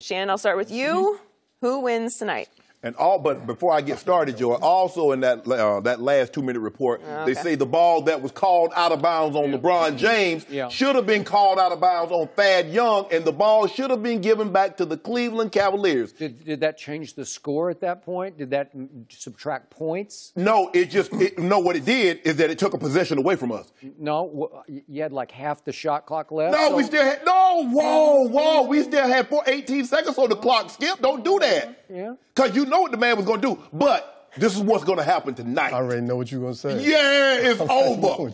Shannon, I'll start with you. Who wins tonight? But before I get started, Joy, also in that last 2-minute report, they say the ball that was called out of bounds on LeBron James should have been called out of bounds on Thad Young, and the ball should have been given back to the Cleveland Cavaliers. Did that change the score at that point? Did that subtract points? No, what it did is that it took a possession away from us. No, you had like half the shot clock left? No, we still had, whoa, we still had 18 seconds on the clock, Skip. Don't do that. Yeah. Because you know what the man was going to do. But this is what's going to happen tonight. I already know what you're going to say. Yeah, it's over.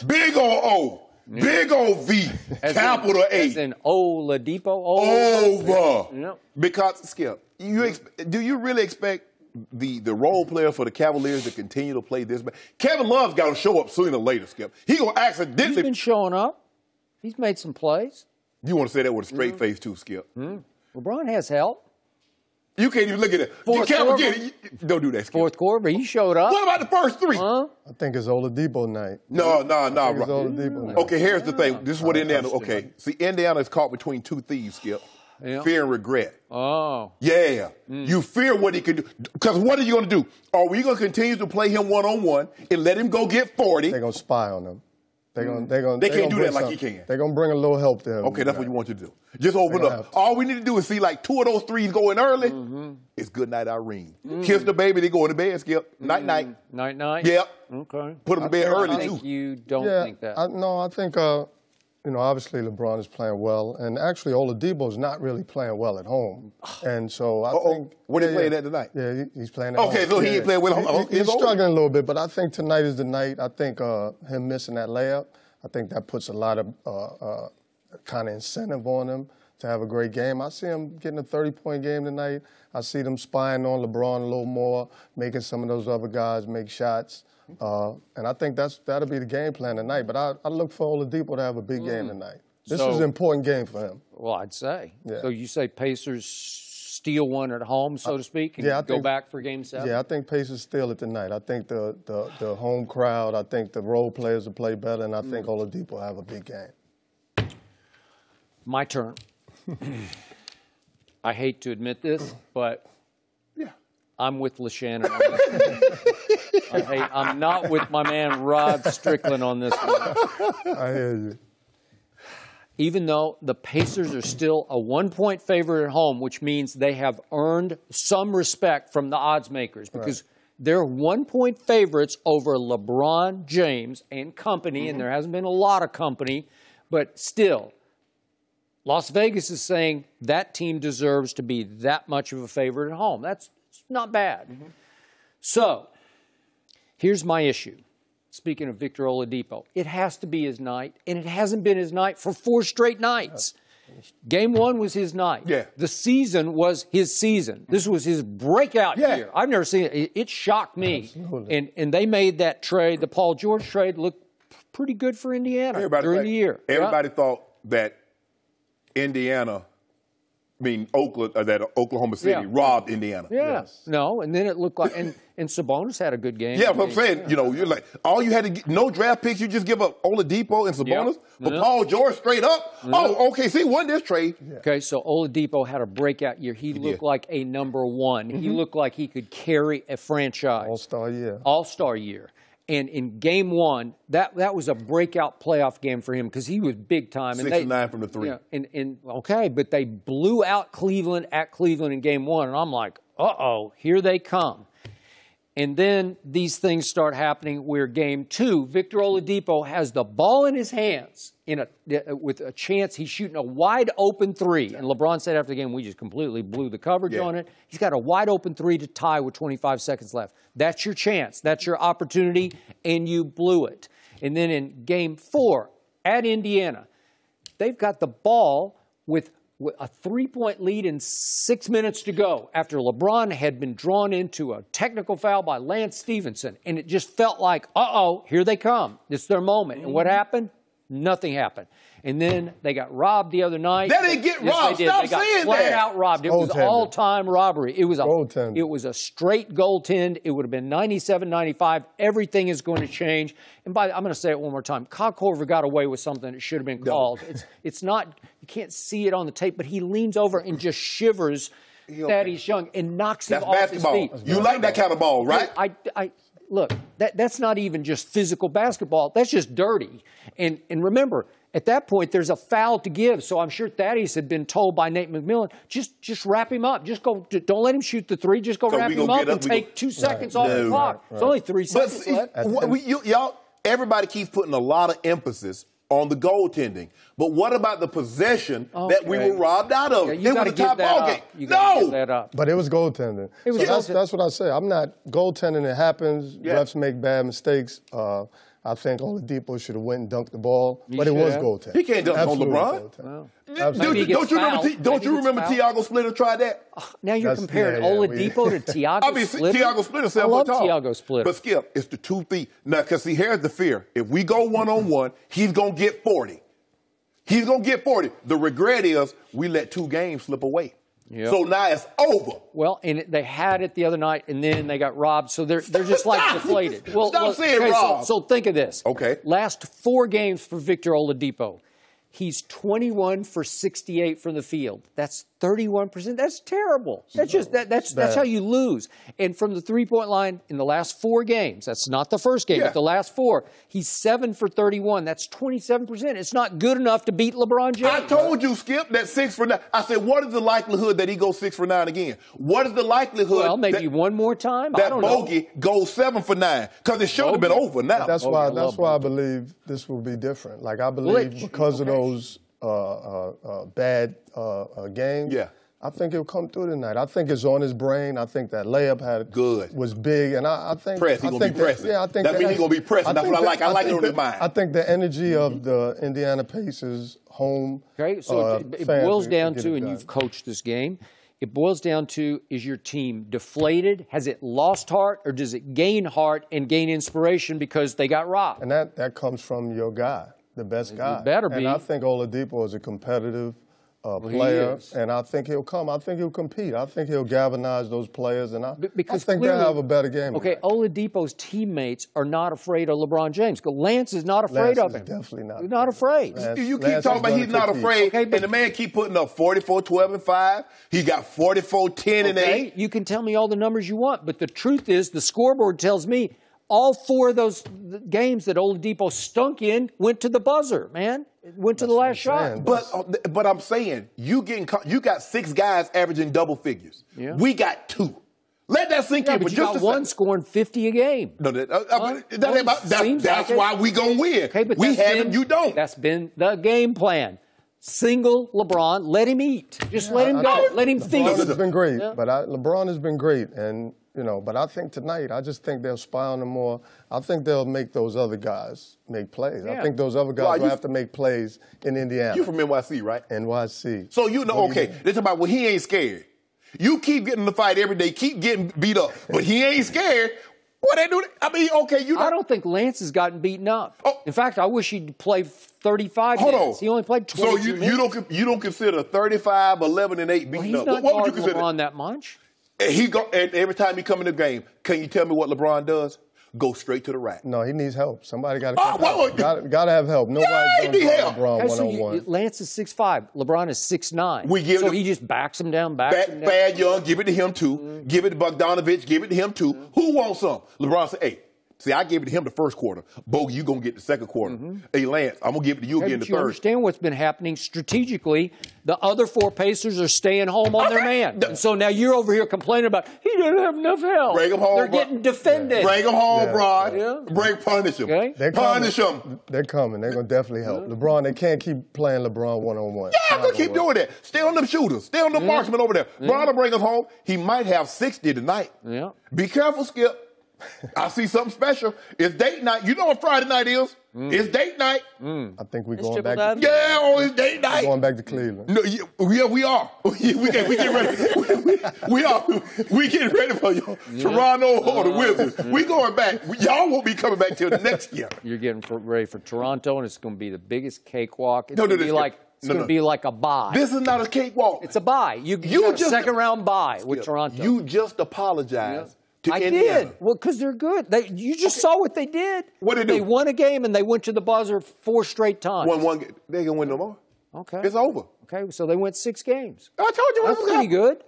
Big old O. Yeah. Big old V. Capital A. As in Oladipo? Over. Yeah. Because, Skip, do you really expect the role player for the Cavaliers to continue to play this? Kevin Love's got to show up sooner or later, Skip. He's going to accidentally. He's been showing up. He's made some plays. You want to say that with a straight face, too, Skip. LeBron has help. You can't even look at it. Don't do that, Skip. Fourth quarter, he showed up. What about the first three? I think it's Oladipo night. No. It's Oladipo night. Okay, here's the thing. This is what Indiana. Okay, see, Indiana is caught between two thieves, Skip. Yeah. Fear and regret. Oh. Yeah. You fear what he could do. Because what are you going to do? Are we going to continue to play him one-on-one and let him go get 40? They're going to spy on him. They can't do that like he can. They're going to bring a little help to him. Okay, that's what you want you to do. Just open up. All we need to do is see like 2 of those threes go in early. It's good night, Irene. Kiss the baby, they go to bed, Skip. Night-night. Night-night? Yep. Okay. Put them to bed early, too. You don't think that? I think, obviously LeBron is playing well. And actually Oladipo is not really playing well at home. And so I think. What are he playing at tonight? Yeah, he's playing at home. Okay, so he ain't playing well. He's struggling a little bit, but I think tonight is the night. I think him missing that layup, I think that puts a lot of kind of incentive on him to have a great game. I see him getting a 30-point game tonight. I see them spying on LeBron a little more, making some of those other guys make shots. And I think that'll be the game plan tonight. But I look for Oladipo to have a big game tonight. This is an important game for him. Well, I'd say. Yeah. So you say Pacers steal one at home, so to speak, and go back for Game 7? Yeah, I think Pacers steal it tonight. I think the home crowd, I think the role players will play better, and I think Oladipo will have a big game. My turn. I hate to admit this, but I'm with Shannon on this one. I'm not with my man Rod Strickland on this one. I hear you. Even though the Pacers are still a 1-point favorite at home, which means they have earned some respect from the odds makers because they're 1-point favorites over LeBron James and company, and there hasn't been a lot of company, but still, Las Vegas is saying that team deserves to be that much of a favorite at home. That's not bad. So, here's my issue. Speaking of Victor Oladipo, it has to be his night, and it hasn't been his night for 4 straight nights. Game 1 was his night. Yeah. The season was his season. This was his breakout year. I've never seen it. It shocked me. And they made that trade, the Paul George trade, look pretty good for Indiana during the year. Everybody thought that Oklahoma City robbed Indiana. No, and then it looked like, and Sabonis had a good game. Yeah, but I'm saying, you're like, all you had to get, no draft picks, you just give up Oladipo and Sabonis, but Paul George straight up. Oh, okay, see, won this trade. Okay, so Oladipo had a breakout year. He looked like a #1. He looked like he could carry a franchise. All-star year. All-star year. And in Game 1, that was a breakout playoff game for him because he was big time. 6 and 9 from the 3. Okay, but they blew out Cleveland at Cleveland in Game 1, and I'm like, uh-oh, here they come. And then these things start happening where Game 2, Victor Oladipo has the ball in his hands with a chance. He's shooting a wide-open 3. And LeBron said after the game, we just completely blew the coverage on it. He's got a wide-open 3 to tie with 25 seconds left. That's your chance. That's your opportunity, and you blew it. And then in Game 4 at Indiana, they've got the ball with a 3-point lead in 6 minutes to go after LeBron had been drawn into a technical foul by Lance Stevenson. And it just felt like, uh-oh, here they come. It's their moment. And what happened? Nothing happened. And then they got robbed the other night. They didn't get robbed. They Stop got saying flat that. out robbed. It was all-time robbery. It was a straight goaltend. It would have been 97-95. Everything is going to change. And I'm going to say it one more time. Kyle Korver got away with something that should have been called. It's not, you can't see it on the tape, but he leans over and just shivers Thaddeus Young and knocks him off his feet. You like that kind of ball, right? Look, that's not even just physical basketball. That's just dirty. And remember, at that point, there's a foul to give. So I'm sure Thaddeus had been told by Nate McMillan, just wrap him up. Just go. Don't let him shoot the three. Just go wrap him up and take 2 seconds off the clock. It's only 3 seconds left. Everybody keeps putting a lot of emphasis on the goaltending. But what about the possession that we were robbed out of? It was a top ball game. No! But it was goaltending. That's what I say. I'm not goaltending. It happens. Yeah. Refs make bad mistakes. I think Oladipo should have went and dunked the ball, but it was goaltending. He can't dunk on LeBron. Don't you remember Thiago Splitter tried that? Now you're comparing Oladipo to Thiago Splitter? Thiago Splitter. I love Thiago Splitter. But Skip, it's the 2 feet. Now, because see, here's the fear. If we go one-on-one, he's going to get 40. He's going to get 40. The regret is we let 2 games slip away. Yep. So now it's over. Well, and they had it the other night, and then they got robbed. So they're just like deflated. Well, Stop saying robbed. So think of this. Okay. Last 4 games for Victor Oladipo. He's 21 for 68 from the field. That's 31%. That's terrible. That's how you lose. And from the three-point line in the last 4 games, that's not the first game, but the last 4, he's 7 for 31. That's 27%. It's not good enough to beat LeBron James. I told you, Skip, that 6 for 9. I said, what is the likelihood that he goes 6 for 9 again? What is the likelihood? Well, maybe one more time. That Bogey goes 7 for 9 because it should have been over now. That's why I believe this will be different. Like I believe because of those bad games. Yeah. I think he'll come through tonight. I think it's on his brain. I think that layup was big, and I think he's gonna be pressing. Yeah, I think that means he's gonna be pressing. That's what I like. I like it on his mind. I think the energy of the Indiana Pacers home. Okay, so it boils down to, and you've coached this game. It boils down to, is your team deflated? Has it lost heart, or does it gain heart and gain inspiration because they got robbed? And that comes from your guy, the best guy. It better be. And I think Oladipo is a competitive player, and I think he'll come. I think he'll compete. I think he'll galvanize those players, and I think they'll have a better game. Okay, Oladipo's teammates are not afraid of LeBron James. Lance is not afraid of him. Definitely not. He's not afraid. You keep talking about he's not afraid, and the man keep putting up 44, 12, and 5. He got 44, 10, and 8. You can tell me all the numbers you want, but the truth is the scoreboard tells me all 4 of those games that Oladipo stunk in went to the buzzer, man. It went to the last shot. But I'm saying, you got 6 guys averaging double figures. Yeah. We got 2. Let that sink in. But you got one scoring 50 a game. No, that's why we gonna win. Okay, but we have him, you don't. That's been the game plan. Single LeBron, let him eat. Just let him go. Let him feast. LeBron has been great, but LeBron has been great, and but I think tonight, I just think they'll spy on him more. I think they'll make those other guys make plays. Yeah. I think those other guys will have to make plays in Indiana. You from NYC, right? NYC. So they're talking about, well, he ain't scared. You keep getting in the fight every day, keep getting beat up, but he ain't scared. What they do? I mean, I don't think Lance has gotten beaten up. Oh. In fact, I wish he'd play 35 minutes. He only played 22 minutes. So you don't consider 35, 11, and 8 beaten up? What would you consider? LeBron that much? And every time he come in the game, can you tell me what LeBron does? Go straight to the rack. No, he needs help. Somebody got to got to have help. Nobody's going to LeBron one-on-one. Lance is 6'5". LeBron is 6'9". So he just backs him down, Bad Young, give it to him too. Mm-hmm. Give it to Bogdanovich, give it to him too. Mm-hmm. Who wants some? LeBron said, hey, see, I gave it to him the first quarter. Bogey, you going to get the second quarter. Mm-hmm. Hey, Lance, I'm going to give it to you again the third. You understand what's been happening strategically. The other 4 Pacers are staying home on their man. And so now you're over here complaining about he doesn't have enough help. Bring him home. They're getting defended. Bring him home, Bron. Punish him. Okay. Punish him. They're coming. They're going to definitely help. LeBron, they can't keep playing LeBron one-on-one. Yeah, I'm going to keep doing that. Stay on them shooters. Stay on them marksmen over there. Bron will bring him home. He might have 60 tonight. Yeah. Be careful, Skip. I see something special. It's date night. You know what Friday night is? It's date night. I think we're going back. It's date night. We're going back to Cleveland. No, yeah, we are. we get ready. We are. We getting ready for you. Toronto or the Wizards. We going back. Y'all won't be coming back till next year. You're getting ready for Toronto, and it's going to be the biggest cakewalk. It's going to be like. It's going to be like a bye. This is not a cakewalk. It's a bye. You got a second-round bye with Toronto. You just apologized to Indiana. I did. Well, because they're good. You just saw what they did. What did they do? They won a game, and they went to the buzzer 4 straight times. Won one game. They ain't going to win no more. Okay. It's over. Okay, so they went 6 games. I told you. That's pretty good.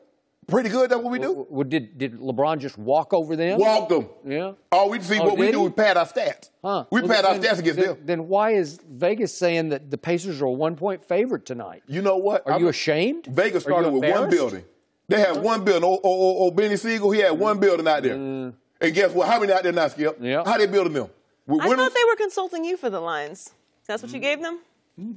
Pretty good. That's what we do. Well, did LeBron just walk over them? Walk them. Yeah. All we see what we do is pad our stats. Huh. We pad our stats against them. Then why is Vegas saying that the Pacers are a 1-point favorite tonight? You know what? Are you ashamed? Vegas started with one building. They had one building. Old Benny Siegel, he had one building out there. And guess what? How many out there now, Skip? Yeah. How they building them? I thought they were consulting you for the lines. That's what you gave them?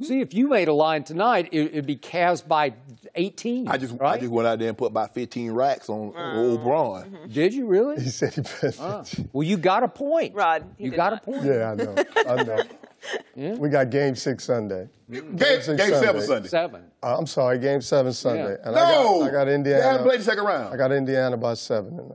See, if you made a line tonight, it'd be Cavs by 18. I just went out there and put about 15 racks on old Braun. Did you really? He said he bet 15. Well, you got a point. Rod, you got a point. Yeah, I know. Yeah. We got Game 6 Sunday. Game 7 Sunday. 7. I'm sorry, Game 7 Sunday. Yeah. And No! I got Indiana. They haven't played the second round. I got Indiana by 7.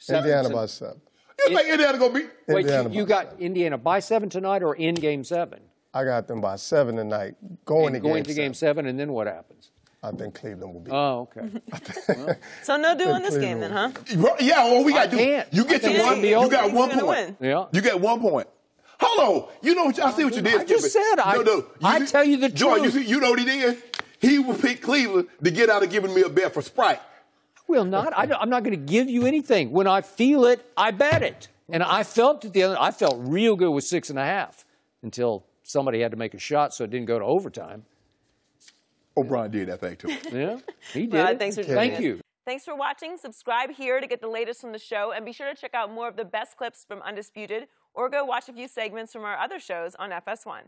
Indiana by 7. You think Indiana going to beat? Wait, you got Indiana by 7 tonight or in Game 7? I got them by 7 tonight. Going to Game 7, and then what happens? I think Cleveland will be. Oh, okay. So no doing this game then, huh? Yeah, well, we got to do. You get your one. You got 1 point. Yeah. You get 1 point. Hold on. You know, I see what you did. I just said. I tell you the truth. You know what he did? He will pick Cleveland to get out of giving me a bet for Sprite. I will not. I'm not going to give you anything. When I feel it, I bet it. And I felt I felt real good with 6.5 until somebody had to make a shot, so it didn't go to overtime. O'Brien did that thing, too. Yeah, he did. Rod, thanks for joining us. Thank you. Thanks for watching. Subscribe here to get the latest from the show, and be sure to check out more of the best clips from Undisputed, or go watch a few segments from our other shows on FS1.